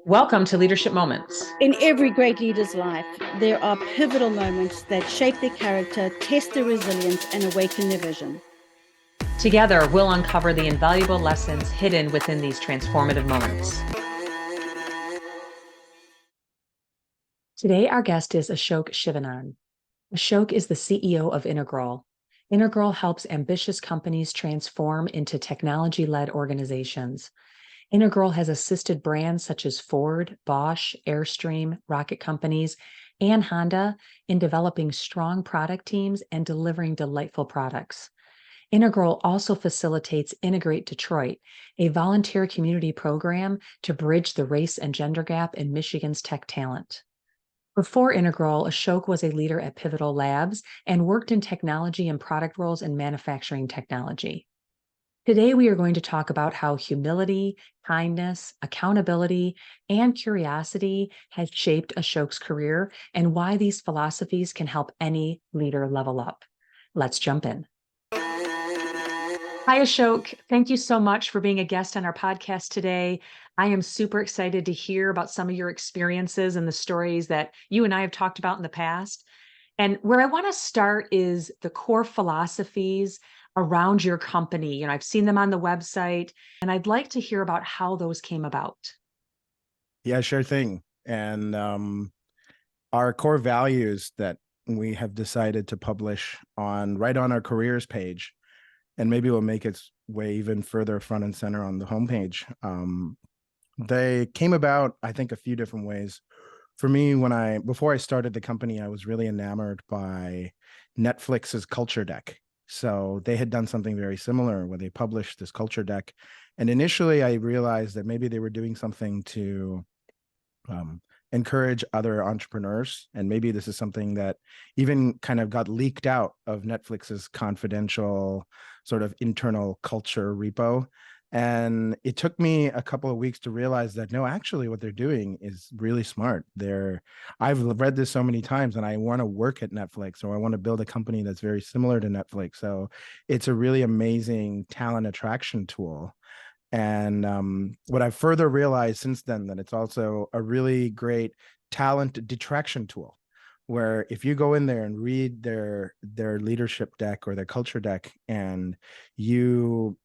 Welcome to Leadership Moments. In every great leader's life, there are pivotal moments that shape their character, test their resilience, and awaken their vision. Together, we'll uncover the invaluable lessons hidden within these transformative moments. Today, our guest is Ashok Sivanand. Ashok is the CEO of Integral. Integral helps ambitious companies transform into technology-led organizations. Integral has assisted brands such as Ford, Bosch, Airstream, Rocket Companies, and Honda in developing strong product teams and delivering delightful products. Integral also facilitates Integrate Detroit, a volunteer community program to bridge the race and gender gap in Michigan's tech talent. Before Integral, Ashok was a leader at Pivotal Labs and worked in technology and product roles in manufacturing technology. Today, we are going to talk about how humility, kindness, accountability, and curiosity has shaped Ashok's career and why these philosophies can help any leader level up. Let's jump in. Hi, Ashok. Thank you so much for being a guest on our podcast today. I am super excited to hear about some of your experiences and the stories that you and I have talked about in the past. And where I want to start is the core philosophies around your company. You know, I've seen them on the website, and I'd like to hear about how those came about. Yeah, sure thing. And our core values that we have decided to publish right on our careers page, and maybe we'll make its way even further front and center on the homepage. They came about, I think, a few different ways. For me, before I started the company, I was really enamored by Netflix's culture deck. So they had done something very similar where they published this culture deck. And initially, I realized that maybe they were doing something to encourage other entrepreneurs. And maybe this is something that even kind of got leaked out of Netflix's confidential sort of internal culture repo. And it took me a couple of weeks to realize that, no, actually what they're doing is really smart. I've read this so many times and I want to work at Netflix, or I want to build a company that's very similar to Netflix. So it's a really amazing talent attraction tool. And what I've further realized since then, that it's also a really great talent detraction tool, where if you go in there and read their leadership deck or their culture deck, and you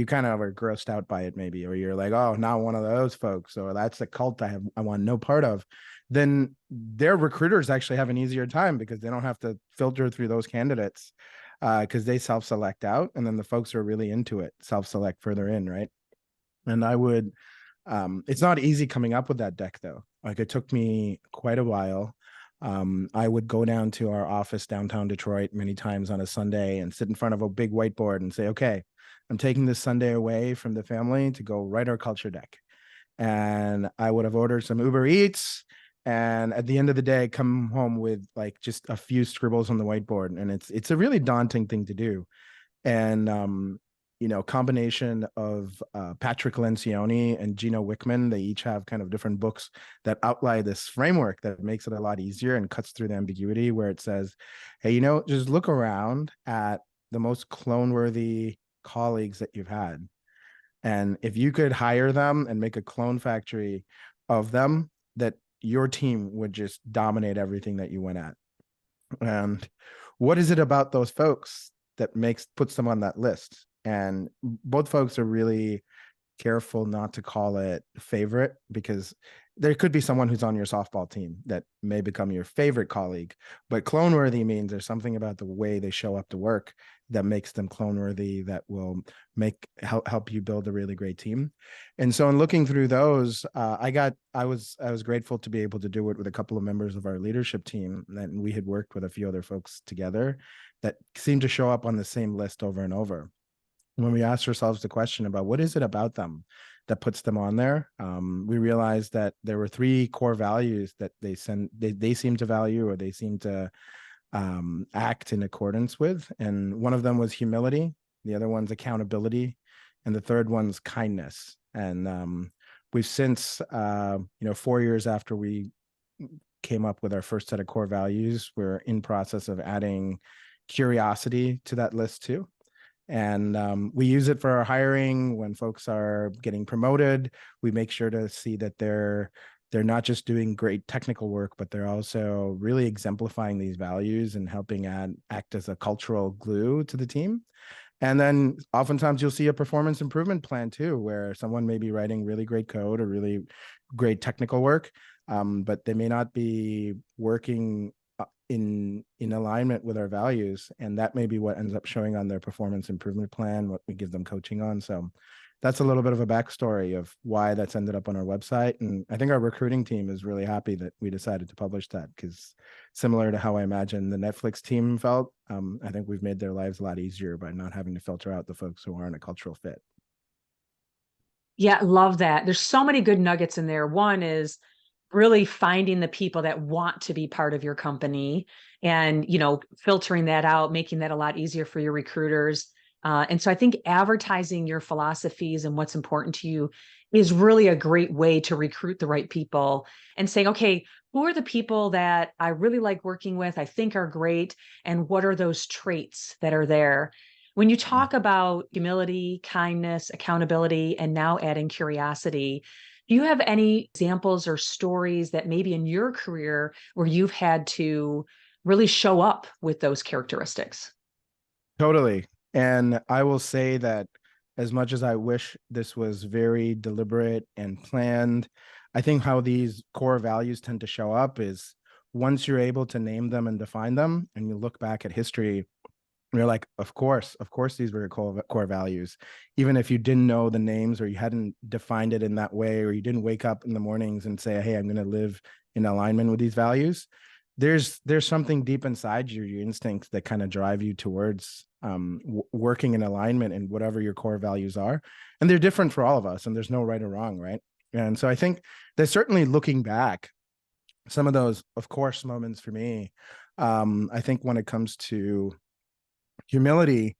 kind of are grossed out by it maybe, or you're like, oh, not one of those folks, or that's a cult I want no part of, then their recruiters actually have an easier time because they don't have to filter through those candidates because they self-select out, and then the folks who are really into it self-select further in, right? And it's not easy coming up with that deck though. Like, it took me quite a while. I would go down to our office downtown Detroit many times on a Sunday and sit in front of a big whiteboard and say, okay, I'm taking this Sunday away from the family to go write our culture deck. And I would have ordered some Uber Eats, and at the end of the day, come home with like just a few scribbles on the whiteboard. And it's a really daunting thing to do. And combination of Patrick Lencioni and Gino Wickman, they each have kind of different books that outline this framework that makes it a lot easier and cuts through the ambiguity, where it says, hey, just look around at the most clone-worthy colleagues that you've had. And if you could hire them and make a clone factory of them, that your team would just dominate everything that you went at. And what is it about those folks that puts them on that list? And both folks are really careful not to call it favorite, because there could be someone who's on your softball team that may become your favorite colleague, but clone worthy means there's something about the way they show up to work that makes them clone worthy, that will help you build a really great team. And so in looking through those, I was grateful to be able to do it with a couple of members of our leadership team, and we had worked with a few other folks together that seemed to show up on the same list over and over. When we asked ourselves the question about what is it about them that puts them on there, we realized that there were three core values that they seem to value, or they seem to act in accordance with. And one of them was humility, the other one's accountability, and the third one's kindness. And we've since, 4 years after we came up with our first set of core values, we're in process of adding curiosity to that list too. And we use it for our hiring when folks are getting promoted. We make sure to see that they're not just doing great technical work, but they're also really exemplifying these values and helping act as a cultural glue to the team. And then oftentimes you'll see a performance improvement plan too, where someone may be writing really great code or really great technical work, but they may not be working in alignment with our values, and that may be what ends up showing on their performance improvement plan, what we give them coaching on. So that's a little bit of a backstory of why that's ended up on our website. And I think our recruiting team is really happy that we decided to publish that, because similar to how I imagine the Netflix team felt, I think we've made their lives a lot easier by not having to filter out the folks who aren't a cultural fit. Yeah, love that. There's so many good nuggets in there. One is really finding the people that want to be part of your company and, filtering that out, making that a lot easier for your recruiters. And so I think advertising your philosophies and what's important to you is really a great way to recruit the right people, and saying, okay, who are the people that I really like working with, I think are great, and what are those traits that are there? When you talk about humility, kindness, accountability, and now adding curiosity, do you have any examples or stories that maybe in your career where you've had to really show up with those characteristics? Totally. And I will say that as much as I wish this was very deliberate and planned, I think how these core values tend to show up is once you're able to name them and define them, and you look back at history, you're like, of course, these were core values. Even if you didn't know the names, or you hadn't defined it in that way, or you didn't wake up in the mornings and say, hey, I'm going to live in alignment with these values, there's something deep inside you, your instincts that kind of drive you towards working in alignment in whatever your core values are. And they're different for all of us, and there's no right or wrong, right? And so I think there's certainly, looking back, some of those, of course, moments for me. I think when it comes to humility,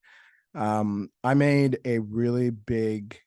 I made a really big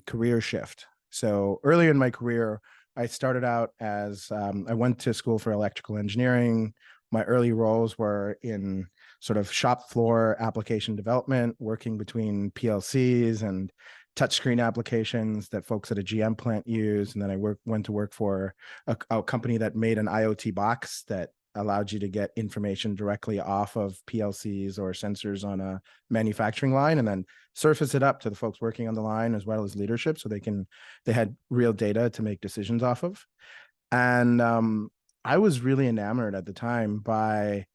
career shift. So early in my career, I started out as I went to school for electrical engineering. My early roles were in sort of shop floor application development, working between PLCs and touchscreen applications that folks at a GM plant use. And then I went to work for a company that made an IoT box that allowed you to get information directly off of PLCs or sensors on a manufacturing line, and then surface it up to the folks working on the line as well as leadership, so they had real data to make decisions off of. And I was really enamored at the time by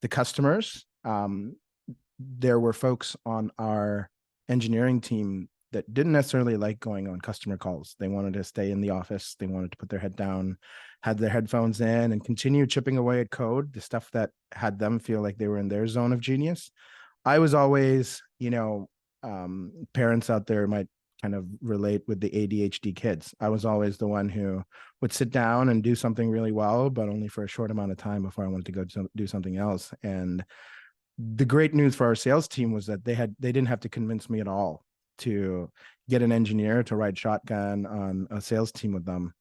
the customers. There were folks on our engineering team that didn't necessarily like going on customer calls. They wanted to stay in the office. They wanted to put their head down, had their headphones in, and continue chipping away at code, the stuff that had them feel like they were in their zone of genius. I was always, parents out there might kind of relate with the ADHD kids. I was always the one who would sit down and do something really well, but only for a short amount of time before I wanted to go do something else. And the great news for our sales team was that they didn't have to convince me at all to get an engineer to ride shotgun on a sales team with them.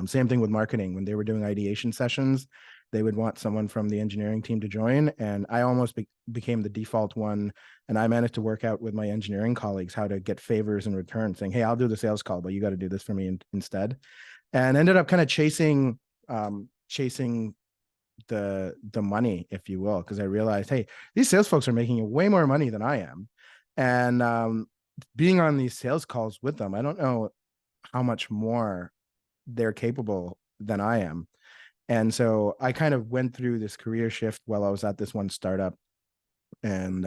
Same thing with marketing. When they were doing ideation sessions, they would want someone from the engineering team to join. And I almost became the default one. And I managed to work out with my engineering colleagues how to get favors in return, saying, hey, I'll do the sales call, but you got to do this for me instead. And ended up kind of chasing the money, if you will, because I realized, hey, these sales folks are making way more money than I am. And being on these sales calls with them, I don't know how much more they're capable than I am. And so I kind of went through this career shift while I was at this one startup. And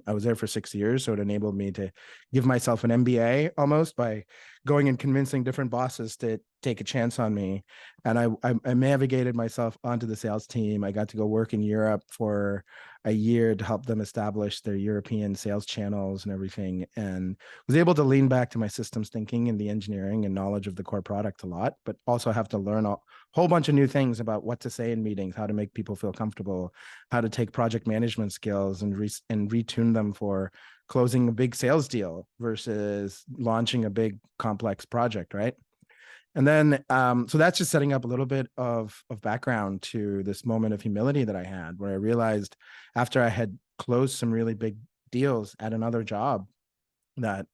I was there for 6 years. So it enabled me to give myself an MBA almost by going and convincing different bosses to take a chance on me. And I navigated myself onto the sales team. I got to go work in Europe for a year to help them establish their European sales channels and everything. And was able to lean back to my systems thinking and the engineering and knowledge of the core product a lot, but also have to learn a whole bunch of new things about what to say in meetings, how to make people feel comfortable, how to take project management skills and retune them for closing a big sales deal versus launching a big complex project, right? And then, so that's just setting up a little bit of background to this moment of humility that I had, where I realized after I had closed some really big deals at another job that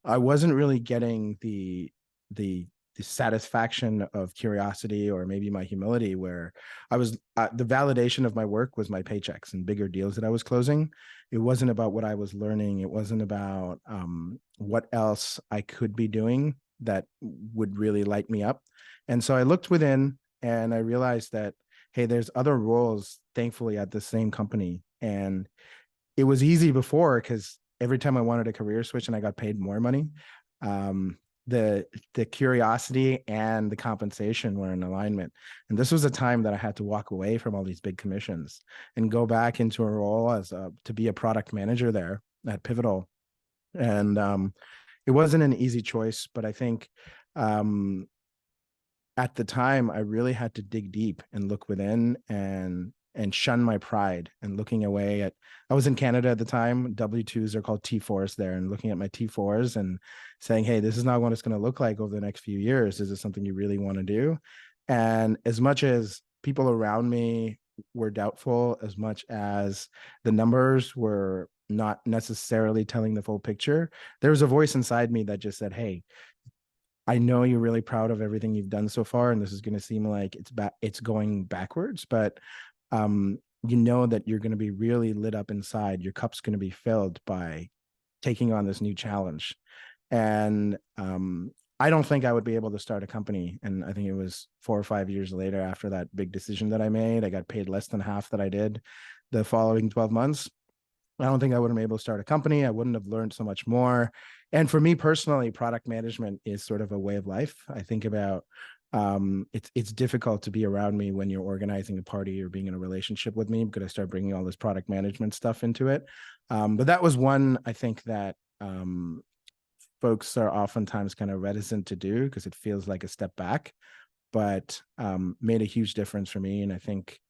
I wasn't really getting the satisfaction of curiosity, or maybe my humility, where I was the validation of my work was my paychecks and bigger deals that I was closing. It wasn't about what I was learning. It wasn't about what else I could be doing that would really light me up. And so I looked within and I realized that, hey, there's other roles, thankfully, at the same company. And it was easy before because every time I wanted a career switch and I got paid more money, um, the curiosity and the compensation were in alignment. And this was a time that I had to walk away from all these big commissions and go back into a role as to be a product manager there at Pivotal. And it wasn't an easy choice, but I think at the time I really had to dig deep and look within and shun my pride, and looking away at, I was in Canada at the time, W2s are called T4s there, and looking at my T4s and saying, hey, this is not what it's going to look like over the next few years. Is it something you really want to do? And as much as people around me were doubtful, as much as the numbers were not necessarily telling the full picture, there was a voice inside me that just said, hey, I know you're really proud of everything you've done so far, and this is going to seem like it's going backwards, but you know that you're going to be really lit up inside. Your cup's going to be filled by taking on this new challenge. And I don't think I would be able to start a company. And I think it was 4 or 5 years later, after that big decision that I made, I got paid less than half that I did the following 12 months. I don't think I would have been able to start a company. I wouldn't have learned so much more. And for me personally, product management is sort of a way of life. I think about it's difficult to be around me when you're organizing a party or being in a relationship with me, because I start bringing all this product management stuff into it. But that was one I think that folks are oftentimes kind of reticent to do because it feels like a step back, but made a huge difference for me. And I think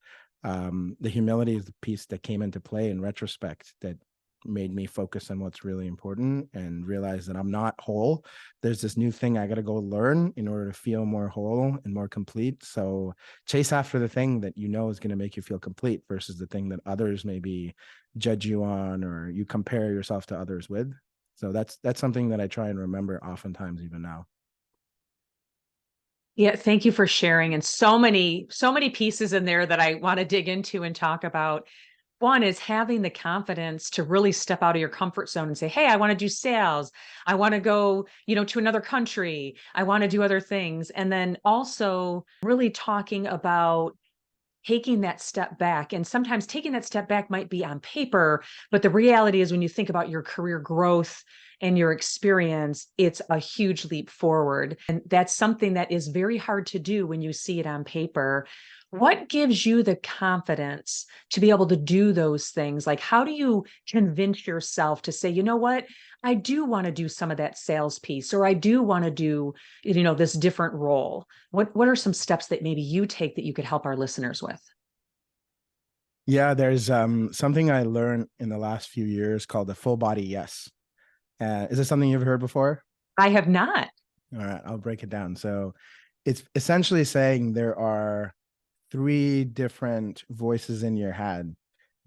the humility is the piece that came into play in retrospect that made me focus on what's really important and realize that I'm not whole. There's this new thing I got to go learn in order to feel more whole and more complete. So chase after the thing that you know is going to make you feel complete versus the thing that others maybe judge you on or you compare yourself to others with. So that's something that I try and remember oftentimes even now. Yeah, thank you for sharing. And so many pieces in there that I want to dig into and talk about. One is having the confidence to really step out of your comfort zone and say, hey, I want to do sales. I want to go, to another country. I want to do other things. And then also really talking about taking that step back. And sometimes taking that step back might be on paper, but the reality is when you think about your career growth and your experience, it's a huge leap forward. And that's something that is very hard to do when you see it on paper. What gives you the confidence to be able to do those things? Like, how do you convince yourself to say, you know what, I do want to do some of that sales piece, or I do want to do, this different role? What are some steps that maybe you take that you could help our listeners with? Yeah, there's something I learned in the last few years called the full body yes. Is this something you've heard before? I have not. All right, I'll break it down. So it's essentially saying there are 3 different voices in your head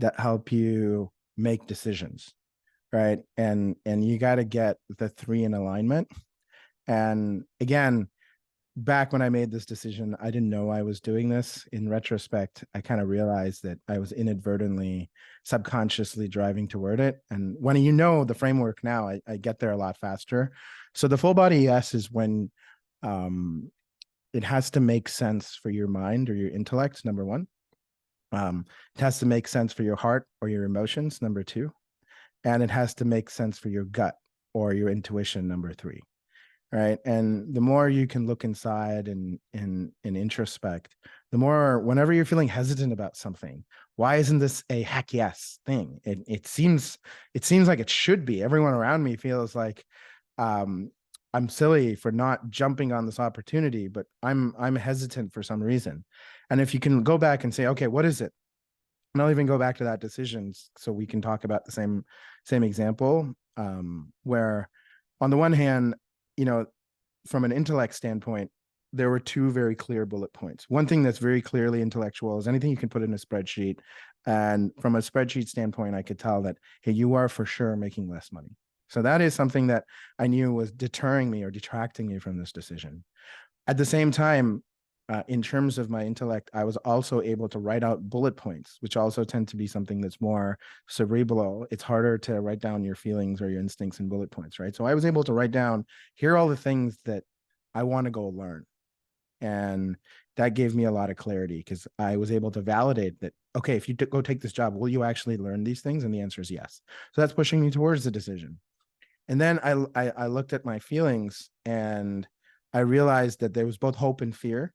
that help you make decisions, right? And you got to get the 3 in alignment. And again, back when I made this decision, I didn't know I was doing this. In retrospect, I kind of realized that I was inadvertently, subconsciously driving toward it. And when you know the framework now, I get there a lot faster. So the full body yes is when it has to make sense for your mind or your intellect, number 1. It has to make sense for your heart or your emotions, number 2. And it has to make sense for your gut or your intuition, number 3. Right. And the more you can look inside and introspect, the more, whenever you're feeling hesitant about something, why isn't this a heck yes thing? It seems like it should be. Everyone around me feels like I'm silly for not jumping on this opportunity, but I'm hesitant for some reason. And if you can go back and say, okay, what is it? And I'll even go back to that decision so we can talk about the same example, where on the one hand, from an intellect standpoint, there were two very clear bullet points. One thing that's very clearly intellectual is anything you can put in a spreadsheet. And from a spreadsheet standpoint, I could tell that, hey, you are for sure making less money. So that is something that I knew was deterring me or detracting me from this decision. At the same time, in terms of my intellect, I was also able to write out bullet points, which also tend to be something that's more cerebral. It's harder to write down your feelings or your instincts in bullet points, right? So I was able to write down, here are all the things that I want to go learn. And that gave me a lot of clarity because I was able to validate that, okay, if you go take this job, will you actually learn these things? And the answer is yes. So that's pushing me towards the decision. And then I looked at my feelings and I realized that there was both hope and fear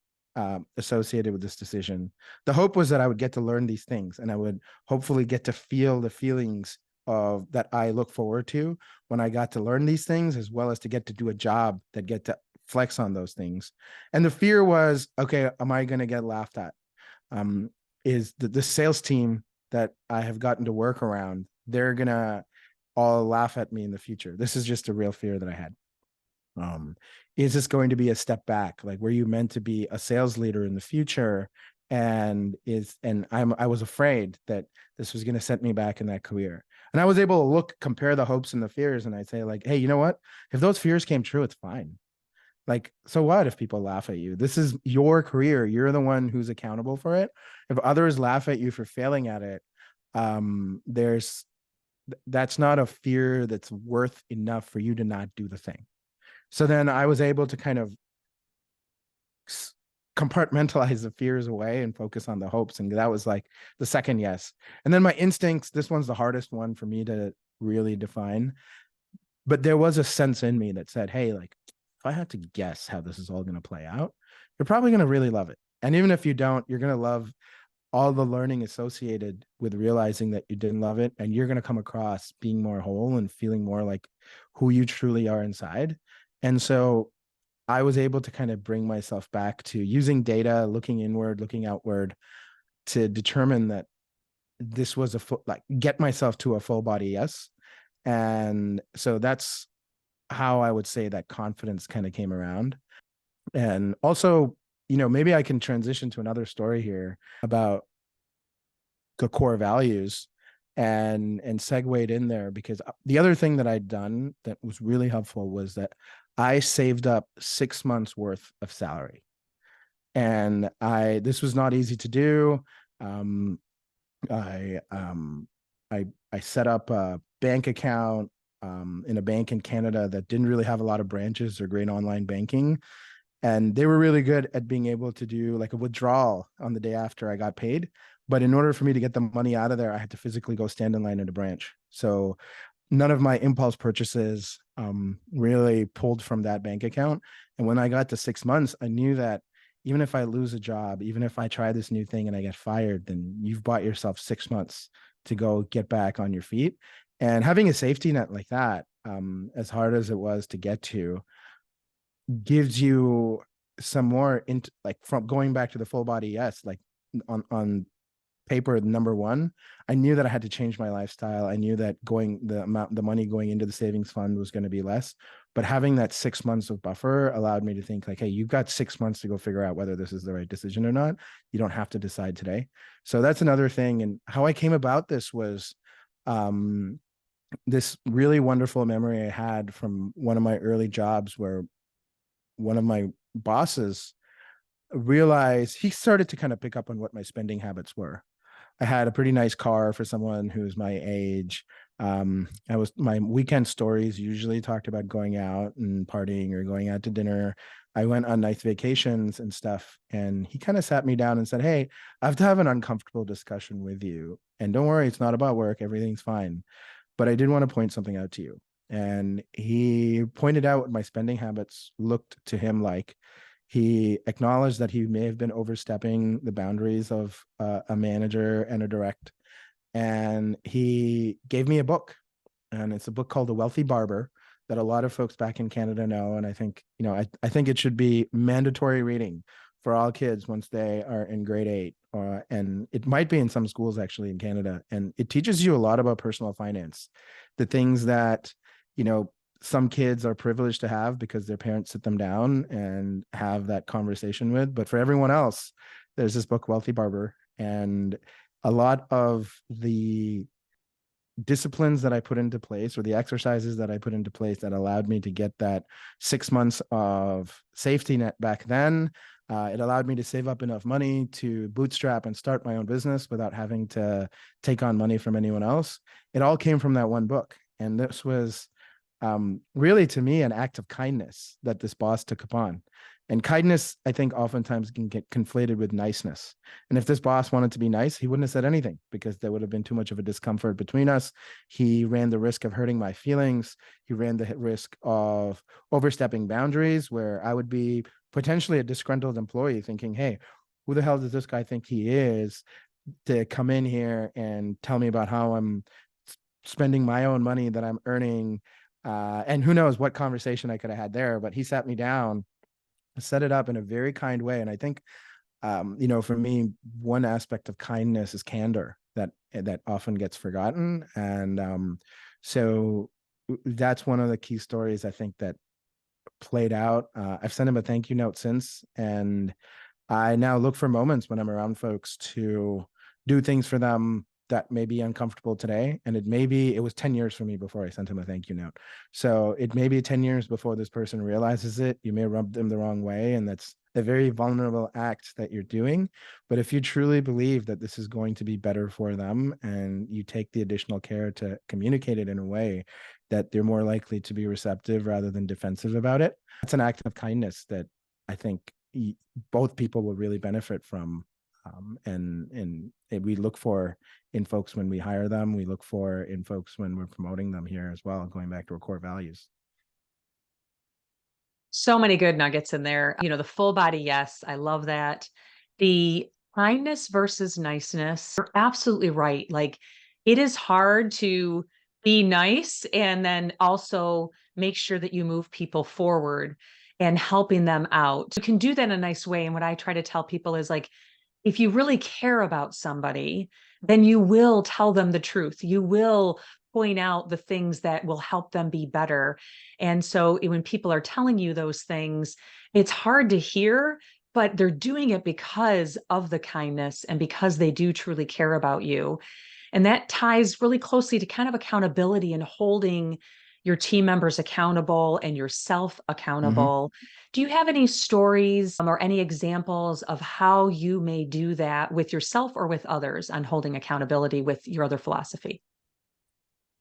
associated with this decision. The hope was that I would get to learn these things and I would hopefully get to feel the feelings of that I look forward to when I got to learn these things, as well as to get to do a job that get to flex on those things. And the fear was, okay, am I going to get laughed at? Is the sales team that I have gotten to work around, they're going to all laugh at me in the future. This is just a real fear that I had. Is this going to be a step back? Like, were you meant to be a sales leader in the future? And I was afraid that this was going to set me back in that career. And I was able to compare the hopes and the fears. And I'd say like, hey, you know what? If those fears came true, it's fine. Like, so what if people laugh at you? This is your career. You're the one who's accountable for it. If others laugh at you for failing at it, that's not a fear that's worth enough for you to not do the thing. So then I was able to kind of compartmentalize the fears away and focus on the hopes. And that was like the second yes. And then my instincts, this one's the hardest one for me to really define. But there was a sense in me that said, hey, like, if I had to guess how this is all going to play out, you're probably going to really love it. And even if you don't, you're going to love all the learning associated with realizing that you didn't love it. And you're going to come across being more whole and feeling more like who you truly are inside. And so I was able to kind of bring myself back to using data, looking inward, looking outward to determine that this was get myself to a full body yes. And so that's how I would say that confidence kind of came around. And also, maybe I can transition to another story here about the core values and segued in there, because the other thing that I'd done that was really helpful was that I saved up 6 months worth of salary. And this was not easy to do. I set up a bank account in a bank in Canada that didn't really have a lot of branches or great online banking. And they were really good at being able to do like a withdrawal on the day after I got paid. But in order for me to get the money out of there, I had to physically go stand in line at a branch. So none of my impulse purchases really pulled from that bank account. And when I got to 6 months, I knew that even if I lose a job, even if I try this new thing and I get fired, then you've bought yourself 6 months to go get back on your feet. And having a safety net like that, as hard as it was to get to, gives you some more like from going back to the full body yes, like on paper, number one, I knew that I had to change my lifestyle. I knew that the money going into the savings fund was going to be less, but having that 6 months of buffer allowed me to think like, hey, you've got 6 months to go figure out whether this is the right decision or not. You don't have to decide today. So that's another thing. And how I came about this was this really wonderful memory I had from one of my early jobs where one of my bosses realized he started to kind of pick up on what my spending habits were. I had a pretty nice car for someone who's my age. My weekend stories usually talked about going out and partying or going out to dinner. I went on nice vacations and stuff. And he kind of sat me down and said, hey, I have to have an uncomfortable discussion with you. And don't worry, it's not about work. Everything's fine. But I did want to point something out to you. And he pointed out what my spending habits looked to him like. He acknowledged that he may have been overstepping the boundaries of a manager and a direct. And he gave me a book. And it's a book called The Wealthy Barber that a lot of folks back in Canada know. And I think, I think it should be mandatory reading for all kids once they are in grade 8. And it might be in some schools actually in Canada. And it teaches you a lot about personal finance, the things that, some kids are privileged to have because their parents sit them down and have that conversation with. But for everyone else, there's this book, Wealthy Barber, and a lot of the disciplines that I put into place, or the exercises that I put into place, that allowed me to get that 6 months of safety net back then. It allowed me to save up enough money to bootstrap and start my own business without having to take on money from anyone else. It all came from that one book. And this was really, to me, an act of kindness that this boss took upon. And kindness, I think, oftentimes can get conflated with niceness. And if this boss wanted to be nice, he wouldn't have said anything, because there would have been too much of a discomfort between us. He ran the risk of hurting my feelings. He ran the risk of overstepping boundaries, where I would be potentially a disgruntled employee thinking, hey, who the hell does this guy think he is to come in here and tell me about how I'm spending my own money that I'm earning? And who knows what conversation I could have had there. But he sat me down, set it up in a very kind way. And I think, for me, one aspect of kindness is candor that often gets forgotten. And so that's one of the key stories, I think, that played out. I've sent him a thank you note since, and I now look for moments when I'm around folks to do things for them that may be uncomfortable today. And it was 10 years for me before I sent him a thank you note. So it may be 10 years before this person realizes it. You may rub them the wrong way, and that's a very vulnerable act that you're doing. But if you truly believe that this is going to be better for them, and you take the additional care to communicate it in a way that they're more likely to be receptive rather than defensive about it, that's an act of kindness that I think both people will really benefit from. And we look for in folks when we hire them. We look for in folks when we're promoting them here as well, going back to our core values. So many good nuggets in there. The full body yes, I love that. The kindness versus niceness, you're absolutely right. Like, it is hard to be nice and then also make sure that you move people forward and helping them out. You can do that in a nice way. And what I try to tell people is, like, if you really care about somebody, then you will tell them the truth. You will point out the things that will help them be better. And so when people are telling you those things, it's hard to hear, but they're doing it because of the kindness and because they do truly care about you. And that ties really closely to kind of accountability and holding your team members accountable and yourself accountable. Do you have any stories or any examples of how you may do that with yourself or with others on holding accountability with your other philosophy?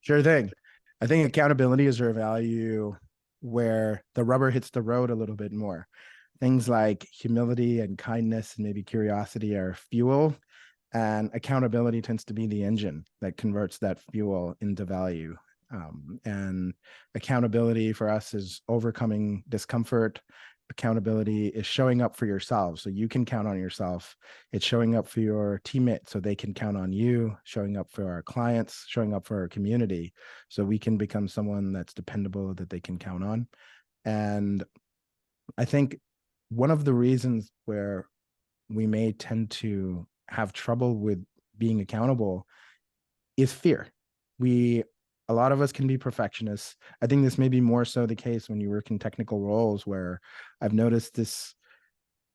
Sure thing. I think accountability is our value where the rubber hits the road a little bit more. Things like humility and kindness and maybe curiosity are fuel, and accountability tends to be the engine that converts that fuel into value. And accountability for us is overcoming discomfort. Accountability is showing up for yourself so you can count on yourself. It's showing up for your teammates so they can count on you, showing up for our clients, showing up for our community so we can become someone that's dependable, that they can count on. And I think one of the reasons where we may tend to have trouble with being accountable is fear. A lot of us can be perfectionists. I think this may be more so the case when you work in technical roles, where I've noticed this,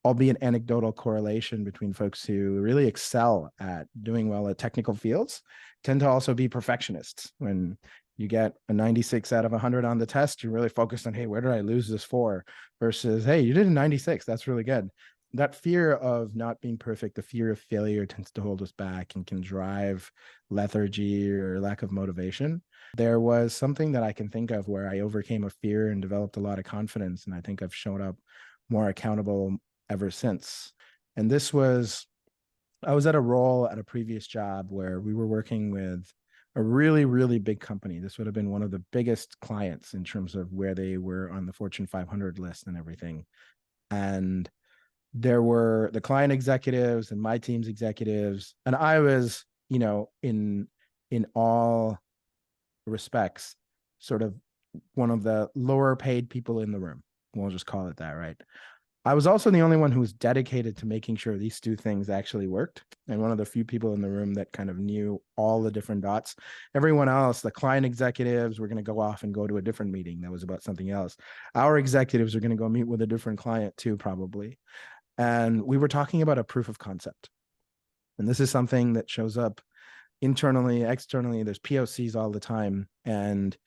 albeit anecdotal, correlation between folks who really excel at doing well at technical fields tend to also be perfectionists. When you get a 96 out of 100 on the test, you're really focused on, hey, where did I lose this for? Versus, hey, you did a 96. That's really good. That fear of not being perfect, the fear of failure, tends to hold us back and can drive lethargy or lack of motivation. There was something that I can think of where I overcame a fear and developed a lot of confidence. And I think I've shown up more accountable ever since. And I was at a role at a previous job where we were working with a really, really big company. This would have been one of the biggest clients in terms of where they were on the Fortune 500 list and everything. And there were the client executives and my team's executives, and I was, in all respects, sort of one of the lower paid people in the room. We'll just call it that, right? I was also the only one who was dedicated to making sure these two things actually worked. And one of the few people in the room that kind of knew all the different dots. Everyone else, the client executives, were going to go off and go to a different meeting that was about something else. Our executives are going to go meet with a different client too, probably. And we were talking about a proof of concept. And this is something that shows up internally, externally. There's POCs all the time. And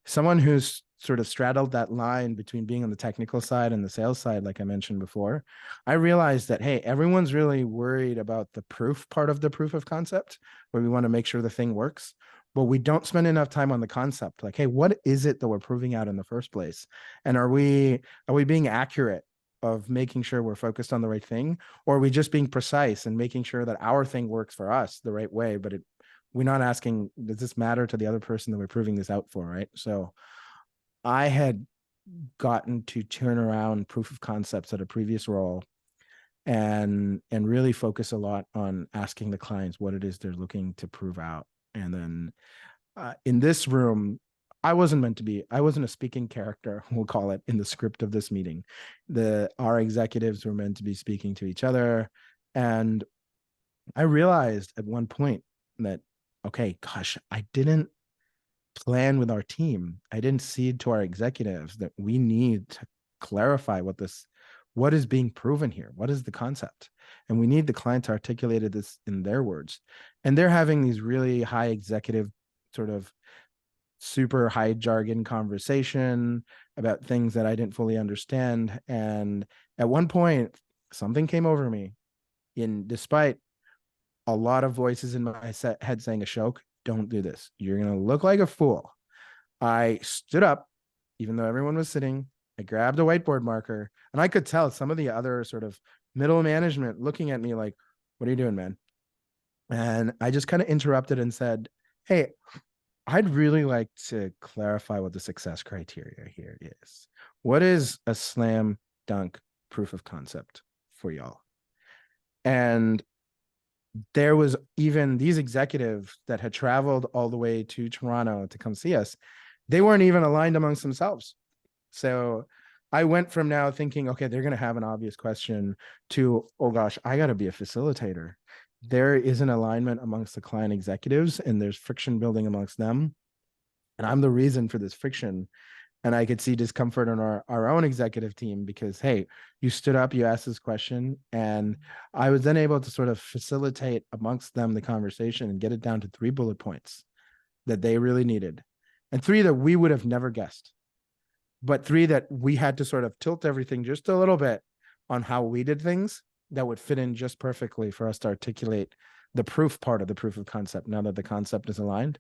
someone who's sort of straddled that line between being on the technical side and the sales side, like I mentioned before, I realized that, hey, everyone's really worried about the proof part of the proof of concept, where we want to make sure the thing works, but we don't spend enough time on the concept. Like, hey, what is it that we're proving out in the first place? And are we being accurate of making sure we're focused on the right thing? Or are we just being precise and making sure that our thing works for us the right way, but we're not asking, does this matter to the other person that we're proving this out for, right? So I had gotten to turn around proof of concepts at a previous role and really focus a lot on asking the clients what it is they're looking to prove out. And then in this room, I wasn't a speaking character, we'll call it, in the script of this meeting. Our executives were meant to be speaking to each other. And I realized at one point that, okay, gosh, I didn't plan with our team. I didn't seed to our executives that we need to clarify what is being proven here. What is the concept? And we need the client to articulate this in their words. And they're having these really high executive, sort of super high jargon conversation about things that I didn't fully understand. And at one point, something came over me, despite a lot of voices in my head saying, Ashok, don't do this. You're going to look like a fool. I stood up, even though everyone was sitting. I grabbed a whiteboard marker, and I could tell some of the other sort of middle management looking at me like, what are you doing, man? And I just kind of interrupted and said, hey, I'd really like to clarify what the success criteria here is. What is a slam dunk proof of concept for y'all? And there was even these executives that had traveled all the way to Toronto to come see us. They weren't even aligned amongst themselves. So I went from now thinking, okay, they're going to have an obvious question to, oh gosh, I got to be a facilitator. There is an alignment amongst the client executives and there's friction building amongst them. And I'm the reason for this friction. And I could see discomfort on our own executive team because, hey, you stood up, you asked this question, and I was then able to sort of facilitate amongst them the conversation and get it down to 3 bullet points that they really needed. And 3 that we would have never guessed, but 3 that we had to sort of tilt everything just a little bit on how we did things that would fit in just perfectly for us to articulate the proof part of the proof of concept now that the concept is aligned.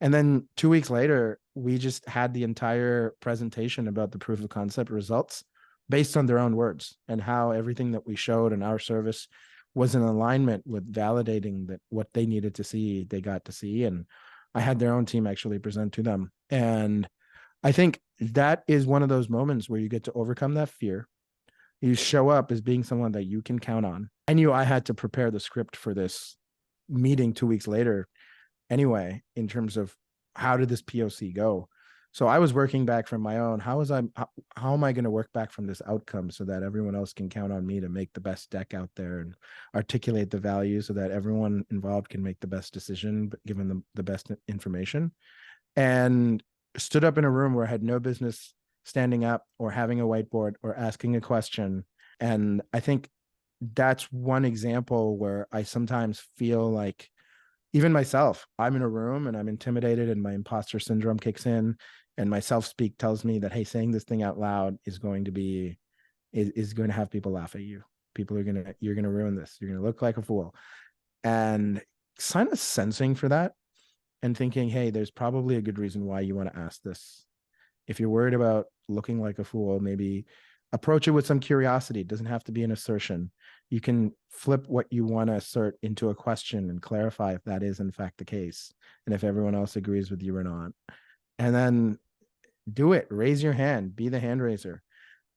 And then 2 weeks later, we just had the entire presentation about the proof of concept results based on their own words and how everything that we showed in our service was in alignment with validating that what they needed to see, they got to see. And I had their own team actually present to them. And I think that is one of those moments where you get to overcome that fear. You show up as being someone that you can count on. I knew I had to prepare the script for this meeting 2 weeks later anyway, in terms of how did this POC go? So I was working back from my own. How am I going to work back from this outcome so that everyone else can count on me to make the best deck out there and articulate the value so that everyone involved can make the best decision, given the best information? And stood up in a room where I had no business standing up or having a whiteboard or asking a question. And I think that's one example where I sometimes feel like, even myself, I'm in a room and I'm intimidated and my imposter syndrome kicks in and my self-speak tells me that, hey, saying this thing out loud is going to have people laugh at you. You're going to ruin this. You're going to look like a fool. And kind of sensing for that and thinking, hey, there's probably a good reason why you want to ask this. If you're worried about looking like a fool, maybe approach it with some curiosity. It doesn't have to be an assertion. You can flip what you want to assert into a question and clarify if that is in fact the case and if everyone else agrees with you or not. And then do it. Raise your hand. Be the hand raiser.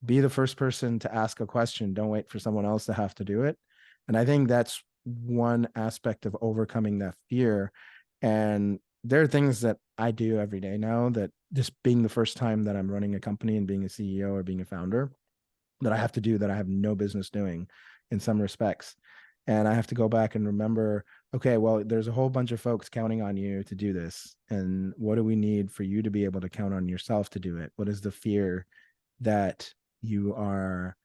Be the first person to ask a question. Don't wait for someone else to have to do it. And I think that's one aspect of overcoming that fear. And there are things that I do every day now that, just being the first time that I'm running a company and being a CEO or being a founder, that I have to do that I have no business doing in some respects. And I have to go back and remember, okay, well, there's a whole bunch of folks counting on you to do this. And what do we need for you to be able to count on yourself to do it? What is the fear that you are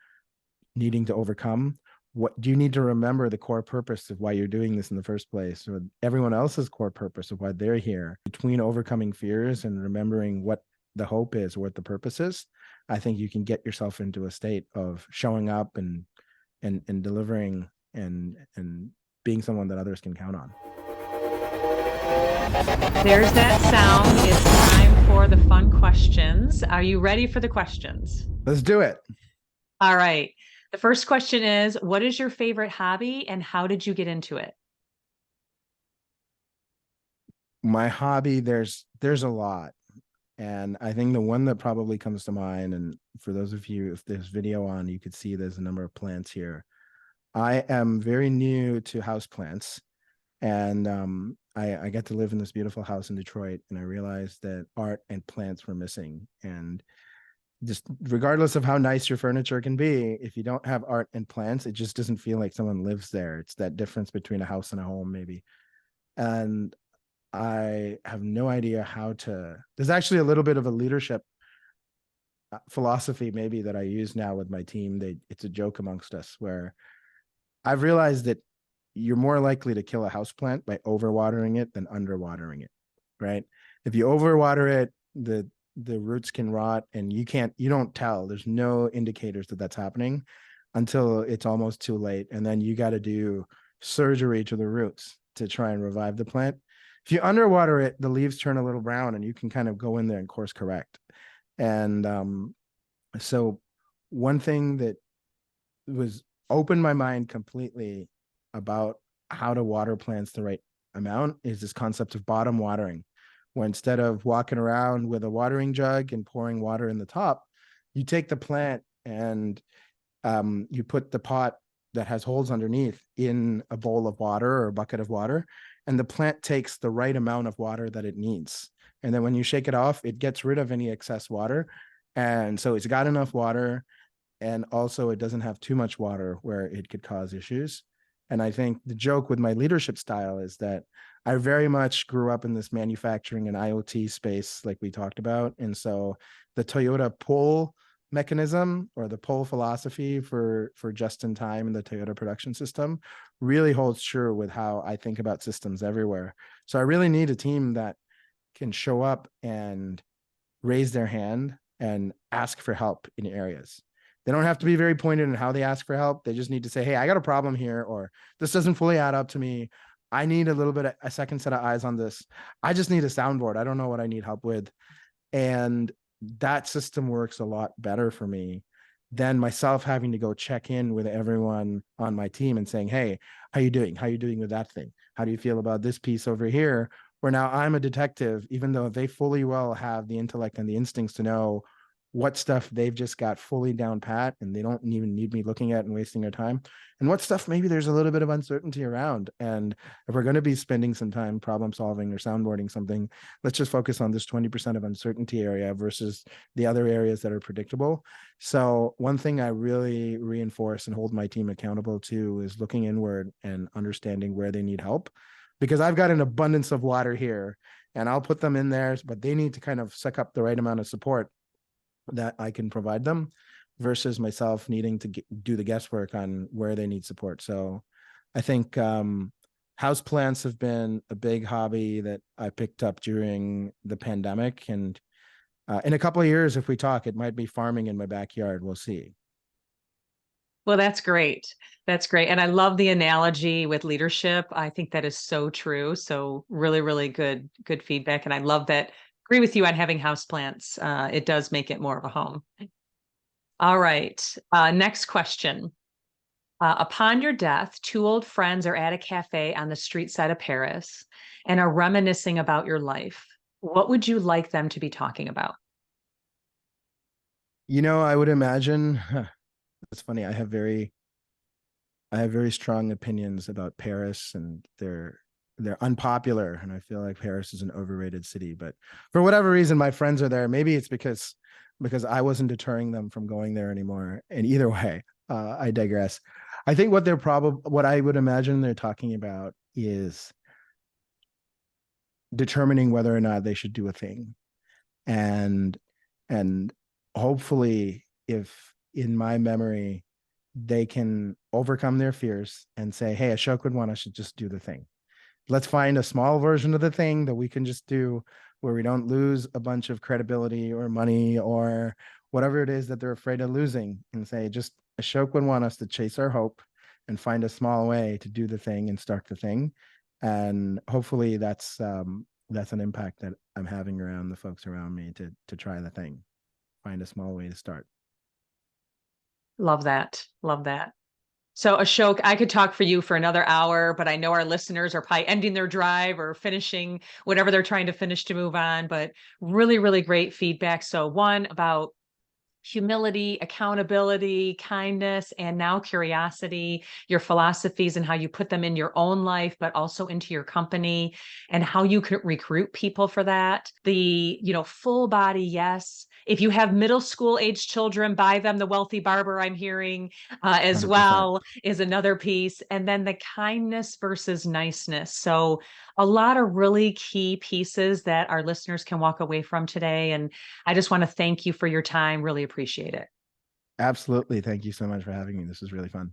needing to overcome? What do you need to remember the core purpose of why you're doing this in the first place, or everyone else's core purpose of why they're here? Between overcoming fears and remembering what the hope is, what the purpose is, I think you can get yourself into a state of showing up and delivering and being someone that others can count on. There's that sound. It's time for the fun questions. Are you ready for the questions? Let's do it. All right. The first question is, what is your favorite hobby and how did you get into it? My hobby, there's a lot. And I think the one that probably comes to mind, and for those of you, if there's video on, you could see there's a number of plants here. I am very new to houseplants, and I get to live in this beautiful house in Detroit, and I realized that art and plants were missing. And just regardless of how nice your furniture can be, if you don't have art and plants, it just doesn't feel like someone lives there. It's that difference between a house and a home, maybe. And I have no idea how to. There's actually a little bit of a leadership philosophy maybe that I use now with my team. It's a joke amongst us where I've realized that you're more likely to kill a houseplant by overwatering it than underwatering it, right? If you overwater it, the roots can rot, and you don't tell. There's no indicators that that's happening until it's almost too late, and then you got to do surgery to the roots to try and revive the plant. If you underwater it, the leaves turn a little brown, and you can kind of go in there and course correct. And so one thing that was opened my mind completely about how to water plants the right amount is this concept of bottom watering, where instead of walking around with a watering jug and pouring water in the top, you take the plant and you put the pot that has holes underneath in a bowl of water or a bucket of water, and the plant takes the right amount of water that it needs. And then when you shake it off, it gets rid of any excess water. And so it's got enough water, and also it doesn't have too much water where it could cause issues. And I think the joke with my leadership style is that I very much grew up in this manufacturing and IoT space, like we talked about. And so the Toyota pull mechanism, or the pull philosophy for just in time in the Toyota production system, really holds true with how I think about systems everywhere. So I really need a team that can show up and raise their hand and ask for help in areas. They don't have to be very pointed in how they ask for help. They just need to say, hey, I got a problem here, or this doesn't fully add up to me. I need a little bit of a second set of eyes on this. I just need a soundboard. I don't know what I need help with. And that system works a lot better for me than myself having to go check in with everyone on my team and saying, hey, how you doing? How you doing with that thing? How do you feel about this piece over here? Where now I'm a detective, even though they fully well have the intellect and the instincts to know what stuff they've just got fully down pat and they don't even need me looking at and wasting their time, and what stuff maybe there's a little bit of uncertainty around. And if we're going to be spending some time problem solving or soundboarding something, let's just focus on this 20% of uncertainty area versus the other areas that are predictable. So one thing I really reinforce and hold my team accountable to is looking inward and understanding where they need help, because I've got an abundance of water here and I'll put them in there, but they need to kind of suck up the right amount of support that I can provide them versus myself needing to do the guesswork on where they need support. So I think house plants have been a big hobby that I picked up during the pandemic. And in a couple of years, if we talk, it might be farming in my backyard. We'll see. Well, that's great. That's great. And I love the analogy with leadership. I think that is so true. So really, really good feedback. And I love that. Agree with you on having houseplants. It does make it more of a home. All right. Next question. Upon your death, two old friends are at a cafe on the street side of Paris and are reminiscing about your life. What would you like them to be talking about? I would imagine, it's funny. I have very strong opinions about Paris and their unpopular, and I feel like Paris is an overrated city. But for whatever reason, my friends are there. Maybe it's because I wasn't deterring them from going there anymore. And either way, I digress. I think what I would imagine they're talking about is determining whether or not they should do a thing. And hopefully, if in my memory, they can overcome their fears and say, hey, Ashok would want us to just do the thing. Let's find a small version of the thing that we can just do where we don't lose a bunch of credibility or money or whatever it is that they're afraid of losing, and say, just Ashok would want us to chase our hope and find a small way to do the thing and start the thing. And hopefully that's an impact that I'm having around the folks around me to try the thing, find a small way to start. Love that. Love that. So Ashok, I could talk for you for another hour, but I know our listeners are probably ending their drive or finishing whatever they're trying to finish to move on, but really, really great feedback. So one about humility, accountability, kindness, and now curiosity, your philosophies and how you put them in your own life, but also into your company, and how you could recruit people for that. The, full body yes. If you have middle school age children, buy them the Wealthy Barber, I'm hearing as 100%. well, is another piece. And then the kindness versus niceness. So a lot of really key pieces that our listeners can walk away from today. And I just want to thank you for your time. Really appreciate it. Absolutely. Thank you so much for having me. This was really fun.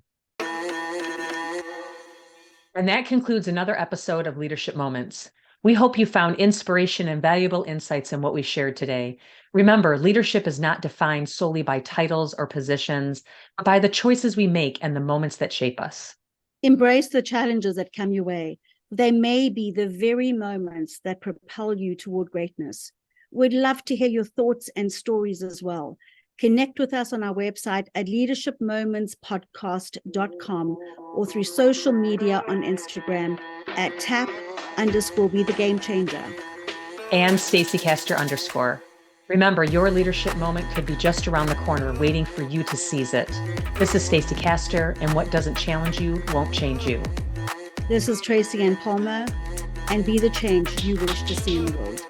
And that concludes another episode of Leadership Moments. We hope you found inspiration and valuable insights in what we shared today. Remember, leadership is not defined solely by titles or positions, but by the choices we make and the moments that shape us. Embrace the challenges that come your way. They may be the very moments that propel you toward greatness. We'd love to hear your thoughts and stories as well. Connect with us on our website at leadershipmomentspodcast.com or through social media on Instagram at tap_be-the-game-changer. And Stacey Castor _. Remember, your leadership moment could be just around the corner, waiting for you to seize it. This is Stacey Castor, and what doesn't challenge you won't change you. This is Tracy Ann Palmer, and be the change you wish to see in the world.